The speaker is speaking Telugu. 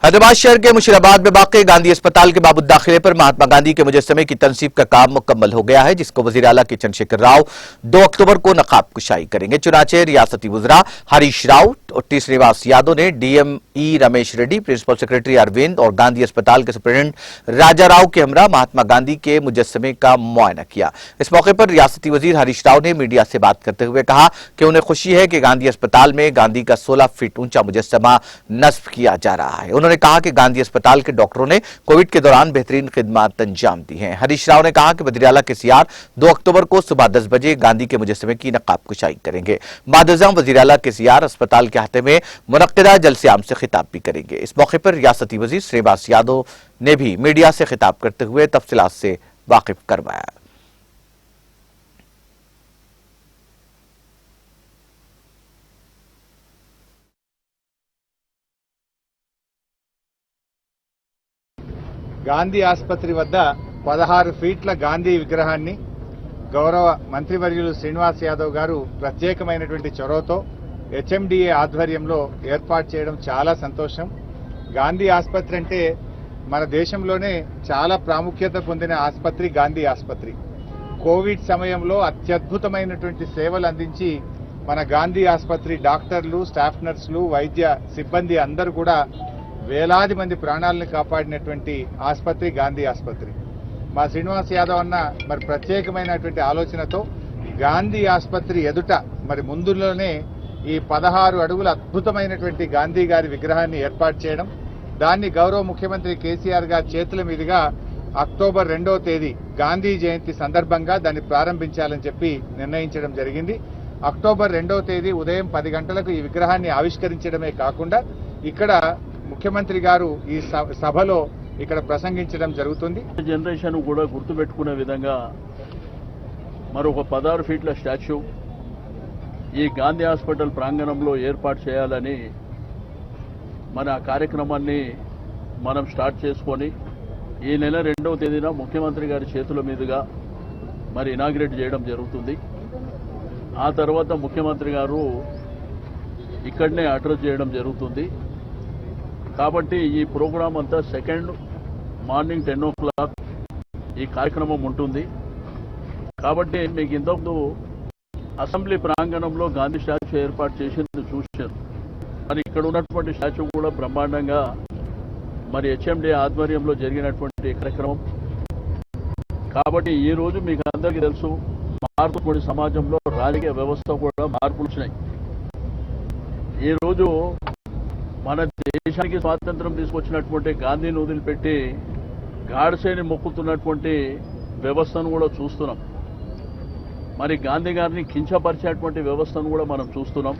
हैदराबाद शहर के मुशीराबाद में वाक़ गांधी अस्पताल के बाबू दाखिले पर महात्मा गांधी के मुजस्समे की तनसीब का काम मुकम्मल हो गया है, जिसको वज़ीर आला के चंद्रशेखर राव 2 अक्टूबर को नकाब कुशाई करेंगे। चुनाचे रियासती वज़रा हरीश राव और टी श्रीनिवास यादव ने DME Ramesh Reddy, principal secretary Arvind और गांधी अस्पताल के सुप्रिंटेंडेंट राजा राव के हमरा महात्मा गांधी के मुजस्समे का मुआयना किया। इस मौके पर रियासती वज़ीर हरीश राव ने मीडिया से बात करते हुए कहा कि उन्हें खुशी है कि गांधी अस्पताल में गांधी का 16 फीट ऊंचा मुजस्समा नस्ब किया जा रहा है। उन्होंने कहा कि गांधी अस्पताल के डॉक्टरों ने कोविड के दौरान बेहतरीन खिदमत अंजाम दी हैं। हरीश राव ने कहा कि वज़ीर आला KCR 2 अक्टूबर को सुबह 10 बजे गांधी के मुजस्समे की नकाब कुशाई करेंगे। बाद-ए-आज़म वज़ीर आला KCR अस्पताल के अहाते में मुनक्किदा जलसे आम से खिताब भी करेंगे। इस मौके पर रियासती वज़ीर श्रीनिवास यादव ने भी मीडिया से खिताब करते हुए तफसीलात से वाकिफ करवाया। గాంధీ ఆసుపత్రి వద్ద 16 ఫీట్ల గాంధీ విగ్రహాన్ని గౌరవ మంత్రివర్యులు శ్రీనివాస్ యాదవ్ గారు ప్రత్యేకమైనటువంటి చొరవతో HMDA ఆధ్వర్యంలో ఏర్పాటు చేయడం చాలా సంతోషం. గాంధీ ఆసుపత్రి అంటే మన దేశంలోనే చాలా ప్రాముఖ్యత పొందిన ఆసుపత్రి గాంధీ ఆసుపత్రి. కోవిడ్ సమయంలో అత్యద్భుతమైనటువంటి సేవలు అందించి మన గాంధీ ఆసుపత్రి డాక్టర్లు, స్టాఫ్ నర్సులు, వైద్య సిబ్బంది అందరూ కూడా వేలాది మంది ప్రాణాలను కాపాడినటువంటి ఆసుపత్రి గాంధీ ఆసుపత్రి. మా శ్రీనివాస్ యాదవ్ అన్న మరి ప్రత్యేకమైనటువంటి ఆలోచనతో గాంధీ ఆసుపత్రి ఎదుట మరి ముందులోనే ఈ 16 అడుగుల అద్భుతమైనటువంటి గాంధీ గారి విగ్రహాన్ని ఏర్పాటు చేయడం, దాన్ని గౌరవ ముఖ్యమంత్రి కేసీఆర్ గారి చేతుల మీదుగా అక్టోబర్ 2వ తేదీ గాంధీ జయంతి సందర్భంగా దాన్ని ప్రారంభించాలని చెప్పి నిర్ణయించడం జరిగింది. అక్టోబర్ 2వ తేదీ ఉదయం 10 గంటలకు ఈ విగ్రహాన్ని ఆవిష్కరించడమే కాకుండా ఇక్కడ ముఖ్యమంత్రి గారు ఈ సభలో ఇక్కడ ప్రసంగించడం జరుగుతుంది. జనరేషన్ కూడా గుర్తుపెట్టుకునే విధంగా మరొక 16 ఫీట్ల స్టాచ్యూ ఈ గాంధీ హాస్పిటల్ ప్రాంగణంలో ఏర్పాటు చేయాలని మన కార్యక్రమాన్ని మనం స్టార్ట్ చేసుకొని ఈ నెల 2వ తేదీన ముఖ్యమంత్రి గారి చేతుల మీదుగా మరి ఇనాగ్రేట్ చేయడం జరుగుతుంది. ఆ తర్వాత ముఖ్యమంత్రి గారు ఇక్కడనే అడ్రస్ చేయడం జరుగుతుంది. కాబట్టి ఈ ప్రోగ్రాం అంతా సెకండ్ మార్నింగ్ 10 o'clock ఈ కార్యక్రమం ఉంటుంది. కాబట్టి మీకు ఇంతకు అసెంబ్లీ ప్రాంగణంలో గాంధీ స్టాచ్యూ ఏర్పాటు చేసింది చూశారు. మరి ఇక్కడ ఉన్నటువంటి స్టాచ్యూ కూడా బ్రహ్మాండంగా మరి HMDA ఆధ్వర్యంలో జరిగినటువంటి కార్యక్రమం. కాబట్టి ఈ రోజు మీకు అందరికీ తెలుసు, మార్పుపడి సమాజంలో రాజకీయ వ్యవస్థ కూడా మార్పులు వచ్చినాయి. ఈ రోజు మన దేశానికి స్వాతంత్రం తీసుకొచ్చినటువంటి గాంధీని వదిలిపెట్టి గాడ్సేని మొక్కుతున్నటువంటి వ్యవస్థను కూడా చూస్తున్నాం. మరి గాంధీ గారిని కించపరిచేటువంటి వ్యవస్థను కూడా మనం చూస్తున్నాం.